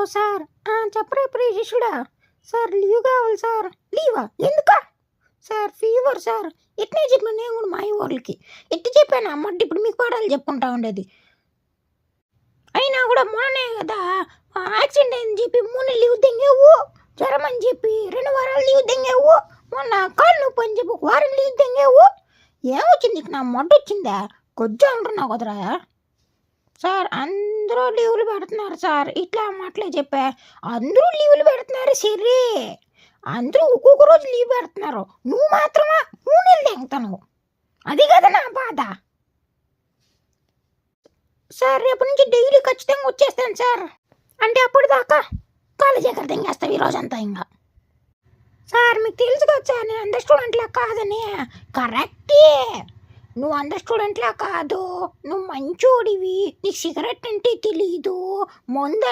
Hello sir. చెప్పరా ప్రియశిష్యుడా. Sir leave కావాలి sir. లీవా? ఎందుకా సార్? Fever sir. ఎట్నే చెప్పాను నేను కూడా మా వాళ్ళకి. ఎట్టి చెప్పాను అమ్మంటే ఇప్పుడు మీకు పాఠాలు చెప్పుకుంటా ఉండేది. అయినా కూడా మొన్ననే కదా యాక్సిడెంట్ అయిందని చెప్పి 3 నెలలు లీవ్ తెంగావు. జ్వరం అని చెప్పి 2 వారాలు లీవ్ తెంగావు. మొన్న కాళ్ళు నొప్పి అని చెప్పి 1 వారం లీవ్ తెంగావు. ఏమొచ్చింది నీకు? నా మొట్ట వచ్చిందా? కొంచెం అంటున్నావు కదరా సార్. అందరూ లీవులు పెడుతున్నారు సార్. ఇట్లా మాటలే చెప్పా. అందరూ లీవులు పెడుతున్నారు సరే. అందరూ ఒక్కొక్క రోజు లీవ్ పెడుతున్నారు. నువ్వు మాత్రమా 3 నెలలు తెంగుతావు. అది కదా నా బాధ సార్. రేపు నుంచి డైలీ ఖచ్చితంగా వచ్చేస్తాను సార్. అంటే అప్పుడు దాకా కాలేజ్ ఎక్కడ తెంగేస్తావు ఈరోజంతా ఇంకా. సార్ మీకు తెలుసు కదా సార్ నేను అందరు స్టూడెంట్లా కాదని. కరెక్టే, నువ్వు అందరు స్టూడెంట్లా కాదు. నువ్వు మంచోడివి. నీకు సిగరెట్ అంటే తెలీదు. ముందు